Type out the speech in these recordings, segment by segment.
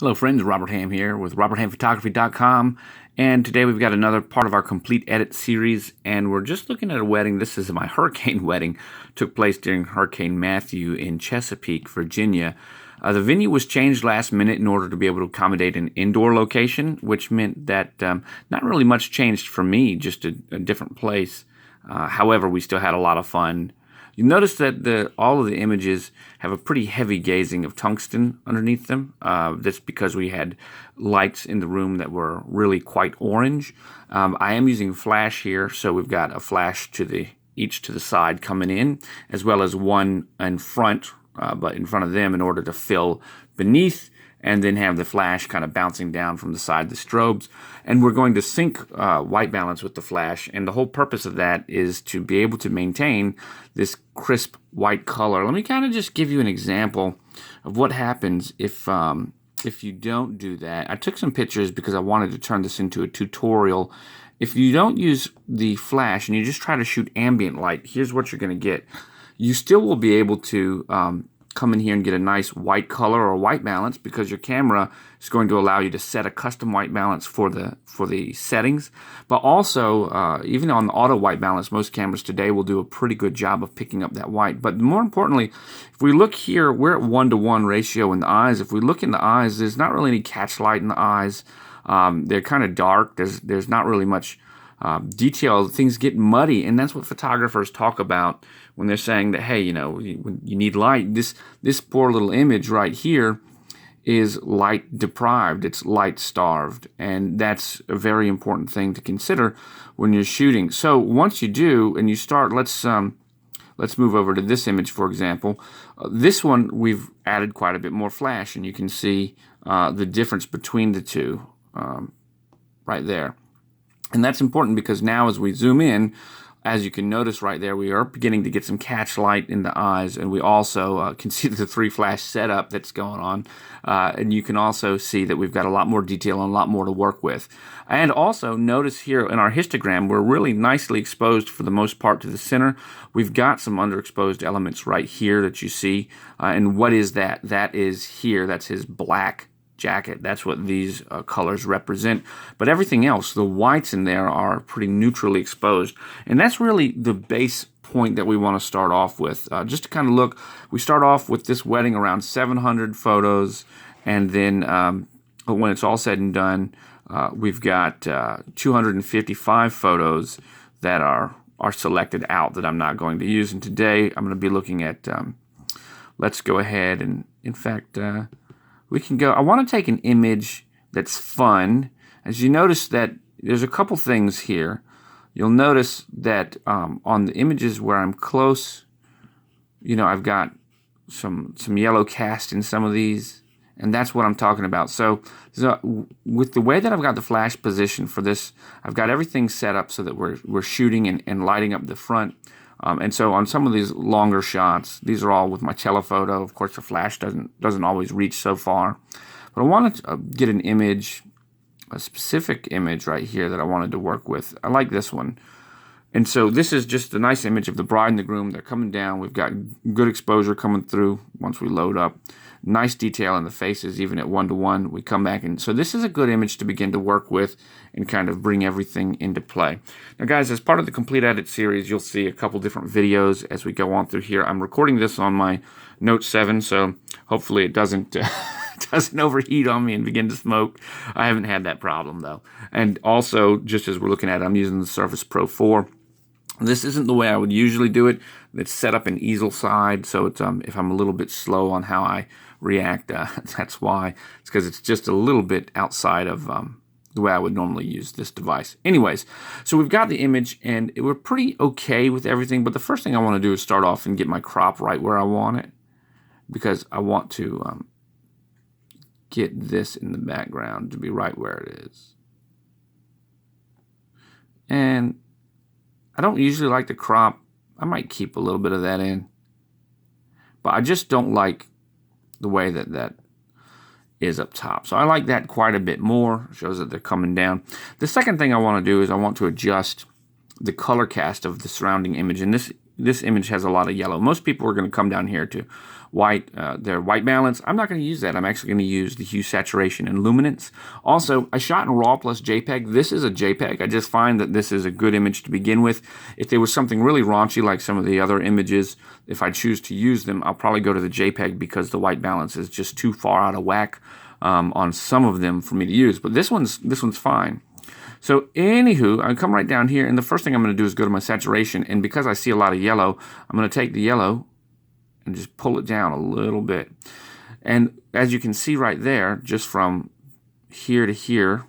Hello friends, Robert Ham here with RobertHamPhotography.com, and today we've got another part of our Complete Edit series, and we're just looking at a wedding. This is my hurricane wedding. Took place during Hurricane Matthew in Chesapeake, Virginia. The venue was changed last minute in order to be able to accommodate an indoor location, which meant that not really much changed for me, just a different place. However, we still had a lot of fun. You notice that all of the images have a pretty heavy gazing of tungsten underneath them. That's because we had lights in the room that were really quite orange. I am using flash here, so we've got a flash each to the side coming in, as well as one in front, but in front of them in order to fill beneath, and then have the flash kind of bouncing down from the side, the strobes. And we're going to sync white balance with the flash, and the whole purpose of that is to be able to maintain this crisp white color. Let me kind of just give you an example of what happens if you don't do that. I took some pictures because I wanted to turn this into a tutorial. If you don't use the flash and you just try to shoot ambient light, here's what you're going to get. You still will be able to come in here and get a nice white color or white balance, because your camera is going to allow you to set a custom white balance for the settings. But also, even on the auto white balance, most cameras today will do a pretty good job of picking up that white. But more importantly, if we look here, we're at 1-to-1 ratio in the eyes. If we look in the eyes, there's not really any catch light in the eyes. They're kind of dark. There's not really much detail. Things get muddy, and that's what photographers talk about when they're saying that, hey, you need light. This poor little image right here is light deprived. It's light starved, and that's a very important thing to consider when you're shooting. So once you do and you start, let's move over to this image, for example. This one, we've added quite a bit more flash, and you can see the difference between the two right there. And that's important because now as we zoom in, as you can notice right there, we are beginning to get some catch light in the eyes, and we also can see the 3-flash setup that's going on. And you can also see that we've got a lot more detail and a lot more to work with. And also notice here in our histogram, we're really nicely exposed for the most part to the center. We've got some underexposed elements right here that you see. And what is that? That is here. That's his black jacket. That's what these colors represent. But everything else, the whites in there are pretty neutrally exposed. And that's really the base point that we want to start off with. Just to kind of look, we start off with this wedding around 700 photos. And then when it's all said and done, we've got 255 photos that are selected out that I'm not going to use. And today I'm going to be looking at, let's go ahead and, in fact, we can go. I want to take an image that's fun. As you notice that there's a couple things here. You'll notice that on the images where I'm close, I've got some yellow cast in some of these, and that's what I'm talking about. So with the way that I've got the flash position for this, I've got everything set up so that we're shooting and lighting up the front. And so on some of these longer shots, these are all with my telephoto. Of course, the flash doesn't always reach so far. But I wanted to get an image, a specific image right here that I wanted to work with. I like this one. And so this is just a nice image of the bride and the groom. They're coming down. We've got good exposure coming through once we load up. Nice detail in the faces, even at 1-to-1. We come back, and so this is a good image to begin to work with and kind of bring everything into play. Now, guys, as part of the Complete Edit series, you'll see a couple different videos as we go on through here. I'm recording this on my Note 7, so hopefully it doesn't doesn't overheat on me and begin to smoke. I haven't had that problem, though. And also, just as we're looking at it, I'm using the Surface Pro 4. This isn't the way I would usually do it. It's set up in easel side, so it's if I'm a little bit slow on how I react, that's why. It's because it's just a little bit outside of the way I would normally use this device. Anyways, so we've got the image, and we're pretty okay with everything, but the first thing I want to do is start off and get my crop right where I want it, because I want to get this in the background to be right where it is. And I don't usually like to crop. I might keep a little bit of that in, but I just don't like the way that is up top. So I like that quite a bit more. It shows that they're coming down. The second thing I want to do is I want to adjust the color cast of the surrounding image. And this this image has a lot of yellow. Most people are going to come down here to white, their white balance. I'm not going to use that. I'm actually going to use the hue, saturation, and luminance. Also, I shot in RAW plus JPEG. This is a JPEG. I just find that this is a good image to begin with. If there was something really raunchy like some of the other images, if I choose to use them, I'll probably go to the JPEG because the white balance is just too far out of whack on some of them for me to use. But this one's fine. So anywho, I come right down here, and the first thing I'm going to do is go to my saturation, and because I see a lot of yellow, I'm going to take the yellow and just pull it down a little bit. And as you can see right there, just from here to here,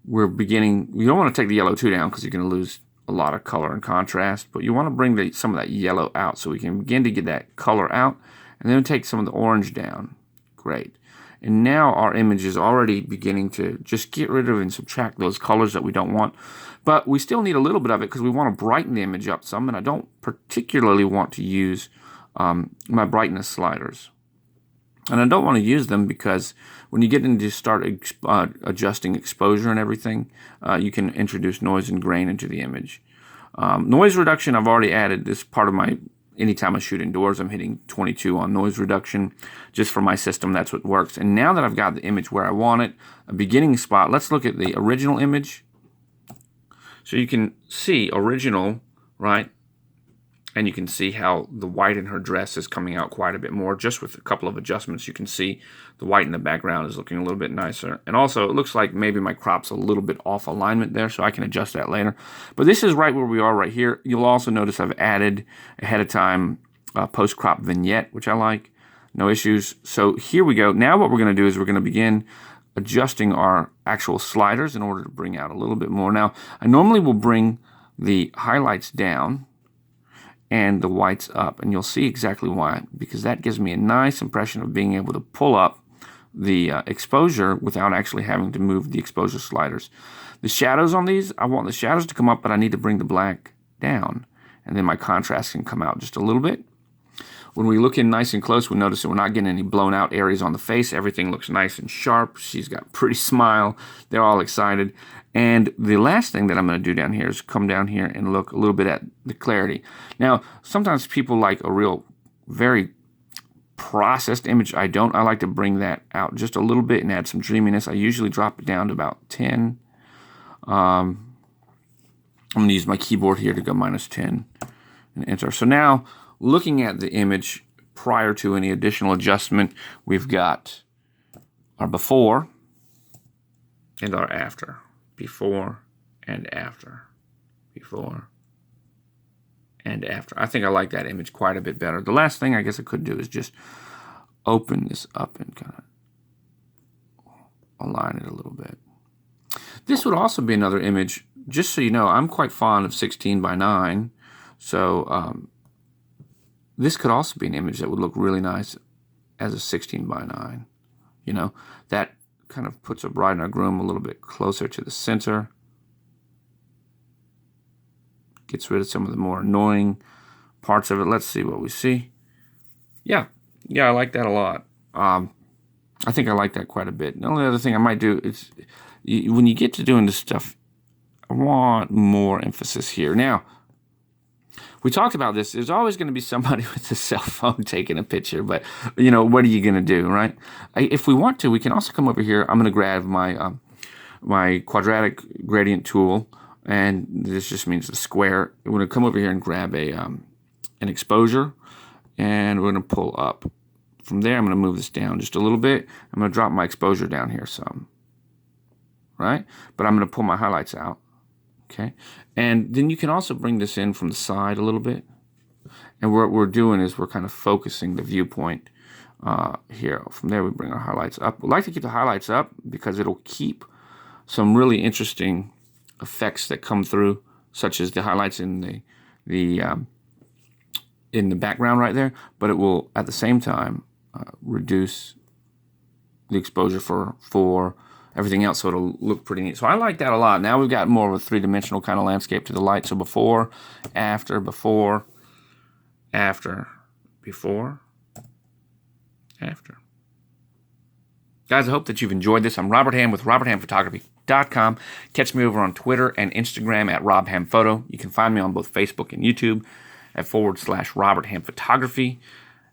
we're beginning, you don't want to take the yellow too down because you're going to lose a lot of color and contrast, but you want to bring some of that yellow out so we can begin to get that color out, and then take some of the orange down. Great. And now our image is already beginning to just get rid of and subtract those colors that we don't want. But we still need a little bit of it because we want to brighten the image up some, and I don't particularly want to use my brightness sliders. And I don't want to use them because when you get into start adjusting exposure and everything, you can introduce noise and grain into the image. Noise reduction, I've already added this part of my, anytime I shoot indoors, I'm hitting 22 on noise reduction. Just for my system, that's what works. And now that I've got the image where I want it, a beginning spot, let's look at the original image. So you can see original, right? And you can see how the white in her dress is coming out quite a bit more. Just with a couple of adjustments, you can see the white in the background is looking a little bit nicer. And also, it looks like maybe my crop's a little bit off alignment there, so I can adjust that later. But this is right where we are right here. You'll also notice I've added ahead of time post-crop vignette, which I like. No issues. So here we go. Now what we're going to do is we're going to begin adjusting our actual sliders in order to bring out a little bit more. Now, I normally will bring the highlights down and the whites up, and you'll see exactly why, because that gives me a nice impression of being able to pull up the exposure without actually having to move the exposure sliders. The shadows on these, I want the shadows to come up, but I need to bring the black down, and then my contrast can come out just a little bit. When we look in nice and close, we notice that we're not getting any blown out areas on the face. Everything looks nice and sharp. She's got a pretty smile. They're all excited. And the last thing that I'm going to do down here is come down here and look a little bit at the clarity. Now, sometimes people like a real, very processed image. I don't. I like to bring that out just a little bit and add some dreaminess. I usually drop it down to about 10. I'm going to use my keyboard here to go -10 and enter. So now, looking at the image prior to any additional adjustment, we've got our before and our after. Before and after. Before and after. I think I like that image quite a bit better. The last thing I guess I could do is just open this up and kind of align it a little bit. This would also be another image, just so you know, I'm quite fond of 16:9. So this could also be an image that would look really nice as a 16:9. You know, that kind of puts a bride and a groom a little bit closer to the center. Gets rid of some of the more annoying parts of it. Let's see what we see. Yeah, I like that a lot. I think I like that quite a bit. The only other thing I might do is, when you get to doing this stuff, I want more emphasis here. Now, we talked about this. There's always going to be somebody with a cell phone taking a picture, but, you know, what are you going to do, right? If we want to, we can also come over here. I'm going to grab my my quadratic gradient tool, and this just means the square. We're going to come over here and grab an exposure, and we're going to pull up. From there, I'm going to move this down just a little bit. I'm going to drop my exposure down here some, right? But I'm going to pull my highlights out. Okay, and then you can also bring this in from the side a little bit. And what we're doing is we're kind of focusing the viewpoint here. From there, we bring our highlights up. We like to keep the highlights up because it'll keep some really interesting effects that come through, such as the highlights in the background right there. But it will, at the same time, reduce the exposure for everything else, so it'll look pretty neat. So I like that a lot. Now we've got more of a three-dimensional kind of landscape to the light. So before, after, before, after, before, after. Guys, I hope that you've enjoyed this. I'm Robert Ham with RobertHamPhotography.com. Catch me over on Twitter and Instagram at RobHamPhoto. You can find me on both Facebook and YouTube at /RobertHamPhotography.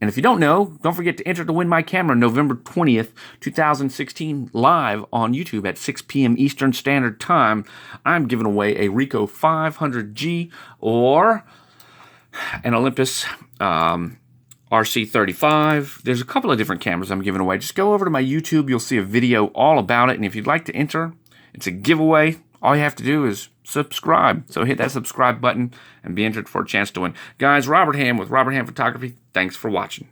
And if you don't know, don't forget to enter to win my camera November 20th, 2016, live on YouTube at 6 p.m. Eastern Standard Time. I'm giving away a Ricoh 500G or an Olympus RC35. There's a couple of different cameras I'm giving away. Just go over to my YouTube. You'll see a video all about it. And if you'd like to enter, it's a giveaway. All you have to do is subscribe. So hit that subscribe button and be entered for a chance to win. Guys, Robert Ham with Robert Ham Photography. Thanks for watching.